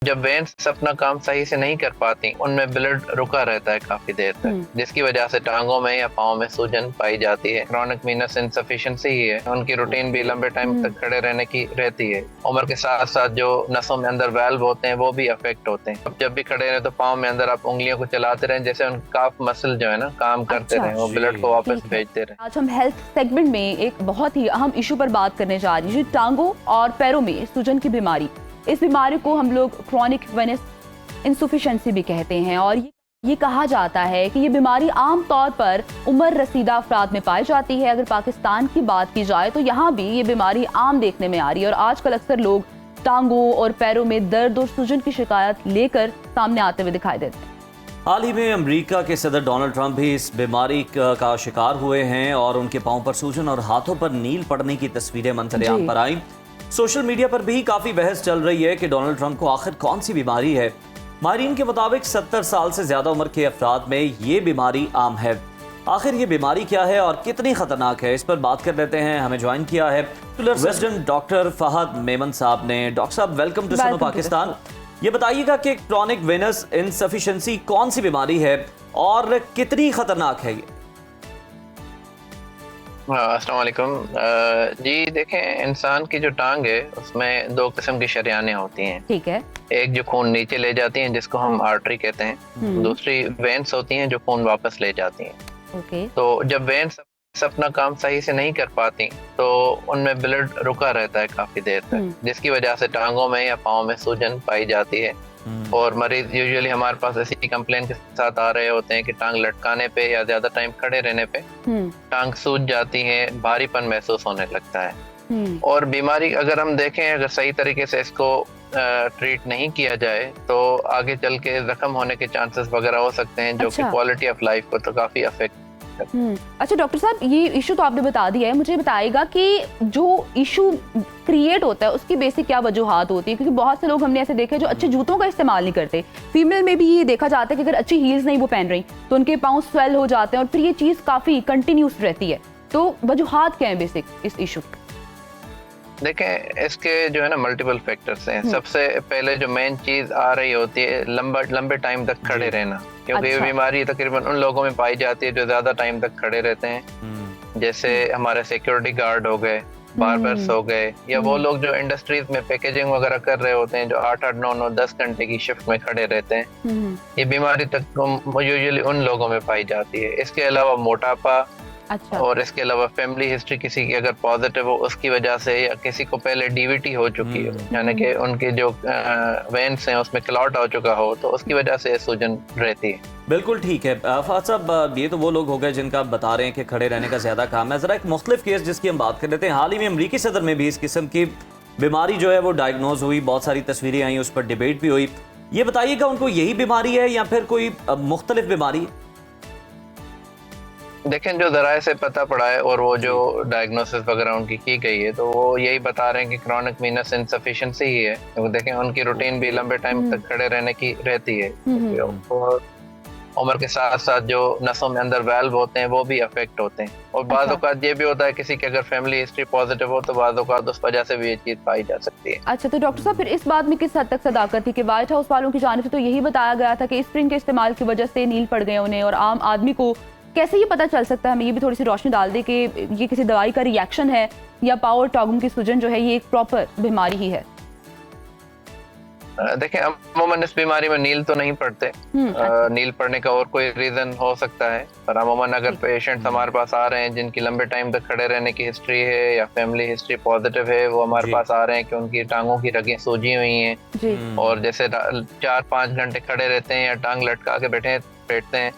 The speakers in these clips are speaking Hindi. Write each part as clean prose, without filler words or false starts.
जब वेन्स अपना काम सही से नहीं कर पाती, उनमें ब्लड रुका रहता है काफी देर तक, जिसकी वजह से टांगों में या पाँव में सूजन पाई जाती है। क्रॉनिक वीनस इनसफिशिएंसी ही है। उनकी रूटीन भी लंबे टाइम तक खड़े रहने की रहती है। उम्र के साथ साथ जो नसों में अंदर वाल्व होते हैं वो भी अफेक्ट होते हैं। अब जब भी खड़े रहे तो पाँव में अंदर आप उंगलियों को चलाते रहें, जैसे उनका काफ मसल जो है ना काम करते रहे, वो ब्लड को वापस भेजते रहे। आज हम हेल्थ सेगमेंट में एक बहुत ही अहम इशू पर बात करने जा रही है, टांगों और पैरों में सूजन की बीमारी। इस बीमारी को हम लोग क्रॉनिक वेनस इंसफिशिएंसी भी कहते हैं और ये कहा जाता है कि ये बीमारी आम तौर पर उम्र रसीदा अफराद में पाई जाती है। अगर पाकिस्तान की बात की जाए तो यहाँ भी ये बीमारी आम देखने में आ रही है और आजकल अक्सर लोग टांगों और पैरों में दर्द और सूजन की शिकायत लेकर सामने आते हुए दिखाई देते हैं। हाल ही में अमेरिका के सदर डोनाल्ड ट्रंप भी इस बीमारी का शिकार हुए हैं और उनके पांव पर सूजन और हाथों पर नील पड़ने की तस्वीरें मंजर-ए-आम पर आई। सोशल मीडिया पर भी काफी बहस चल रही है कि डोनाल्ड ट्रंप को आखिर कौन सी बीमारी है। माहिरीन के मुताबिक 70 साल से ज्यादा उम्र के अफराद में ये बीमारी आम है। आखिर ये बीमारी क्या है और कितनी खतरनाक है, इस पर बात कर लेते हैं। हमें ज्वाइन किया है रेजिडेंट डॉक्टर फहद मेमन साहब ने। डॉक्टर साहब, वेलकम टू सुनो पाकिस्तान। ये बताइएगा कि क्रॉनिक वेनस इनसफिशिएंसी कौन सी बीमारी है और कितनी खतरनाक है ये? अस्सलाम वालेकुम। जी देखें, इंसान की जो टांग है उसमें दो किस्म की शरियानें होती हैं। ठीक है। एक जो खून नीचे ले जाती हैं जिसको हम आर्टरी कहते हैं, दूसरी वेन्स होती हैं जो खून वापस ले जाती हैं। ओके। तो जब वेन्स अपना काम सही से नहीं कर पाती तो उनमें ब्लड रुका रहता है काफी देर तक, जिसकी वजह से टांगों में या पाँव में सूजन पाई जाती है। और मरीज यूजुअली हमारे पास ऐसी कंप्लेन के साथ आ रहे होते हैं कि टांग लटकाने पे या ज्यादा टाइम खड़े रहने पे टांग सूज जाती है, भारीपन महसूस होने लगता है। और बीमारी अगर हम देखें, अगर सही तरीके से इसको ट्रीट नहीं किया जाए तो आगे चल के जख्म होने के चांसेस वगैरह हो सकते हैं, जो कि क्वालिटी ऑफ लाइफ को तो काफी अफेक्ट। अच्छा डॉक्टर साहब, ये इशू तो आपने बता दिया है, मुझे बताइएगा कि जो इशू क्रिएट होता है उसकी बेसिक क्या वजूहात होती है? क्योंकि बहुत से लोग हमने ऐसे देखे जो अच्छे जूतों का इस्तेमाल नहीं करते। फीमेल में भी ये देखा जाता है कि अगर अच्छी हील्स नहीं वो पहन रही तो उनके पाँव स्वेल हो जाते हैं और फिर ये चीज काफी कंटिन्यूस रहती है। तो वजूहात क्या है बेसिक इस इशू? देखें, इसके जो है ना मल्टीपल फैक्टर्स हैं। सबसे पहले जो मेन चीज आ रही होती है लंबे टाइम तक खड़े रहना, क्योंकि ये बीमारी तकरीबन उन लोगों में पाई जाती है जो ज्यादा टाइम तक खड़े रहते हैं। जैसे हमारे सिक्योरिटी गार्ड हो गए, बार्बर्स हो गए, या वो लोग जो इंडस्ट्रीज में पैकेजिंग वगैरह कर रहे होते हैं जो 8-8, 9-9, 10 घंटे की शिफ्ट में खड़े रहते हैं। ये बीमारी तक यूजुअली उन लोगों में पाई जाती है। इसके अलावा मोटापा, और इसके अलावा फैमिली हिस्ट्री किसी की अगर पॉजिटिव हो उसकी वजह से, या किसी को पहले डीवीटी हो चुकी हो, यानी कि उनके जो वेन्स हैं उसमें क्लॉट हो चुका हो, तो उसकी वजह से सूजन रहती है। बिल्कुल ठीक है। फहद साहब, ये तो वो लोग हो गए जिनका आप बता रहे हैं कि खड़े रहने का ज्यादा काम है। जरा एक मुख्तलिफ केस जिसकी हम बात कर लेते हैं। हाल ही में अमरीकी सदर में भी इस किस्म की बीमारी जो है वो डायग्नोज हुई, बहुत सारी तस्वीरें आई, उस पर डिबेट भी हुई। ये बताइएगा उनको यही बीमारी है या फिर कोई मुख्तलिफ बीमारी? देखें, जो जराए से पता पड़ा है और वो जो डायग्नोसिस वगैरह उनकी की गई है तो वो यही बता रहे हैं कि क्रॉनिक वीनस इनसफिशिएंसी ही है। तो देखें, उनकी रूटीन भी लंबे टाइम तक खड़े रहने की रहती है। और उम्र के साथ साथ जो नसों में अंदर वाल्व होते हैं वो भी अफेक्ट होते हैं। और बाज़ औक़ात ये भी होता है किसी की अगर फैमिली हिस्ट्री पॉजिटिव हो तो बाज़ औक़ात उस वजह से भी ये चीज़ पाई जा सकती है। अच्छा, तो डॉक्टर साहब फिर इस बात में किस हद तक सदाकत थी कि व्हाइट हाउस वालों की जानिब से तो यही बताया गया था कि स्प्रिंग के इस्तेमाल की वजह से नील पड़ गए उन्हें, और आम आदमी को कैसे ये पता चल सकता है? हमें ये भी थोड़ी सी रोशनी डाल दे कि ये किसी दवाई का रिएक्शन है या पावर टांगों की सूजन जो है ये एक प्रॉपर बीमारी ही है? देखें, अमूमन इस बीमारी में नील तो नहीं पड़ते। नील पड़ने का और कोई रीजन हो सकता है, पर अमूमन अगर पेशेंट्स हमारे पास आ रहे हैं जिनकी लंबे टाइम तक खड़े रहने की हिस्ट्री है या फैमिली हिस्ट्री पॉजिटिव है, वो हमारे पास आ रहे हैं कि उनकी टांगों की रगें सूजी हुई हैं और जैसे 4-5 घंटे खड़े रहते हैं या टांग लटका के बैठते हैं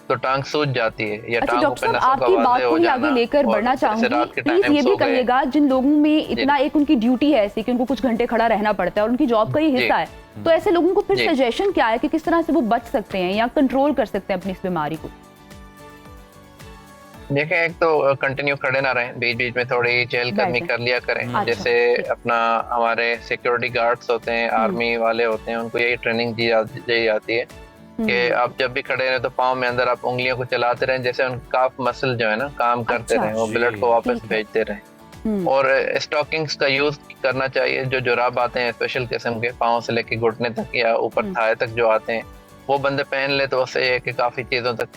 तो टांग सूज जाती है या टांगों पे नसों का वाज़े हो जाना। आगे लेकर बढ़ना चाहूंगी, प्लीज ये भी कहिएगा जिन लोगों में इतना एक उनकी ड्यूटी है ऐसी कि उनको कुछ घंटे खड़ा रहना पड़ता है और उनकी जॉब का ही हिस्सा है, तो ऐसे लोगों को फिर सजेशन क्या है कि किस तरह से वो बच सकते हैं या कंट्रोल कर सकते हैं अपनी इस बीमारी को? देखें, एक तो कंटिन्यू खड़े ना रहें, बीच बीच में थोड़ी चहलकदमी कर लिया करें। जैसे अपना हमारे सिक्योरिटी गार्ड्स होते हैं, आर्मी वाले होते हैं, उनको यही ट्रेनिंग दी जाती है कि आप जब भी खड़े रहे तो पाँव में अंदर आप उंगलियों को चलाते रहें, जैसे उनका काफ मसल जो है ना काम करते रहें, वो ब्लड को वापस भेजते रहें। और स्टॉकिंग्स का यूज करना चाहिए। जो जुराब आते हैं स्पेशल किस्म के, पाँव से लेके घुटने तक या ऊपर थाए तक जो आते हैं, वो बंदे पहन ले तो उससे ये है कि काफी चीजों तक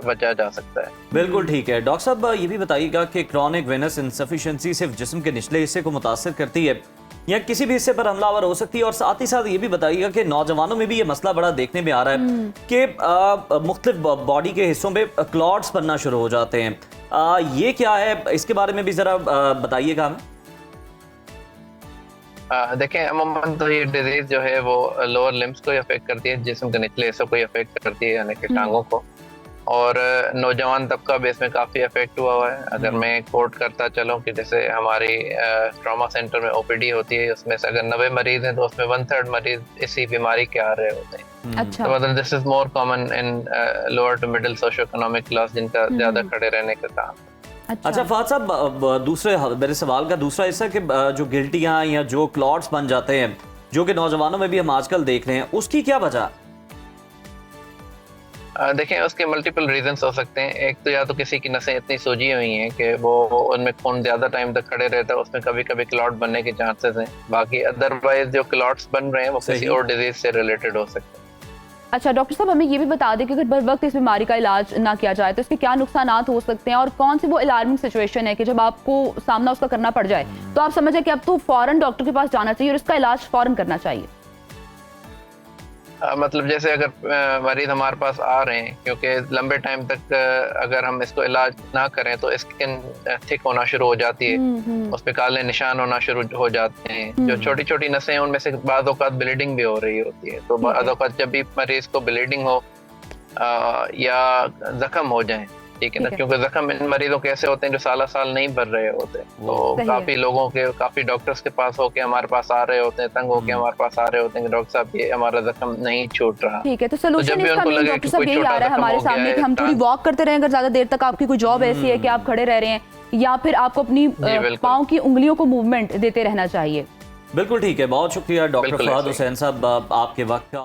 बचा जा सकता है। बिल्कुल ठीक है। डॉक्टर साहब ये भी बताइएगा कि क्रॉनिक वेनस इंसफिशिएंसी सिर्फ जिस्म के निचले हिस्से को मुतासर करती है या किसी भी हिस्से पर हमलावर हो सकती है, और साथ ही साथ ये भी बताइएगा कि नौजवानों में भी ये मसला बड़ा देखने में आ रहा है कि मुख्तलिफ बॉडी के हिस्सों पे क्लॉट्स बनना शुरू हो जाते हैं। ये क्या है, इसके बारे में भी जरा बताइएगा हमें। देखें, अमूमन तो ये डिजीज जो है वो लोअर लिम्स को अफेक्ट करती है, जिस्म के निचले हिस्सों को अफेक्ट करती है, यानी कि टांगों को, और नौजवान तबका भी इसमें काफी अफेक्ट हुआ है। अगर मैं कोट करता चलूं कि जैसे हमारी ट्रॉमा सेंटर में ओपीडी होती है, उसमें से अगर 90 मरीज हैं तो उसमें 1/3 मरीज इसी बीमारी के आ रहे होते हैं। अच्छा। तो मतलब this is more common in lower to middle socio economic class, जिनका ज्यादा खड़े रहने का काम। अच्छा फहद साहब, दूसरे मेरे सवाल का दूसरा हिस्सा कि जो गिल्टियां या जो क्लॉट्स बन जाते हैं जो कि नौजवानों में भी हम आजकल देख रहे हैं, उसकी क्या वजह? देखें, उसके मल्टीपल रीजंस हो सकते हैं। एक तो या तो किसी की नसें इतनी सूजी हुई हैं कि वो उनमें खून ज्यादा टाइम तक खड़े रहता है, उसमें कभी कभी क्लॉट बनने के चांसेस हैं। बाकी अदरवाइज जो क्लॉट्स बन रहे हैं वो किसी और डिजीज से रिलेटेड हो सकते हैं। अच्छा डॉक्टर साहब, हमें ये भी बता दें कि अगर बर वक्त इस बीमारी का इलाज ना किया जाए तो इसके क्या नुकसान हो सकते हैं, और कौन सी वो अलार्मिंग सिचुएशन है कि जब आपको सामना उसका करना पड़ जाए तो आप समझें कि अब तो फौरन डॉक्टर के पास जाना चाहिए और इसका इलाज फौरन करना चाहिए? मतलब जैसे अगर मरीज हमारे पास आ रहे हैं, क्योंकि लंबे टाइम तक अगर हम इसको इलाज ना करें तो स्किन थिक होना शुरू हो जाती है, उस पे काले निशान होना शुरू हो जाते हैं। जो छोटी छोटी नसें हैं उनमें से बाद औक़ात ब्लीडिंग भी हो रही होती है। तो बाद औक़ात जब भी मरीज को ब्लीडिंग हो या जख्म हो जाए, ठीक है ना, क्योंकि जख्म इन मरीजों के ऐसे होते हैं जो साल साल नहीं भर रहे होते, तो काफी लोगों के, काफी डॉक्टर्स के पास होके हमारे पास आ रहे होते हैं, तंग होके हमारे पास आ रहे होते हैं कि डॉक्टर साहब ये हमारा जख्म नहीं छूट रहा। ठीक है, तो सोल्यूशन इसका मेन डॉक्टर साहब यही आ रहा है हमारे सामने कि हम थोड़ी वॉक करते रहें। अगर ज्यादा देर तक आपकी कोई जॉब ऐसी है कि आप खड़े रह रहे हैं, या फिर आपको अपनी पाँव की उंगलियों को मूवमेंट देते रहना चाहिए। बिल्कुल ठीक है, बहुत शुक्रिया डॉक्टर फहद हुसैन साहब आपके वक्त का।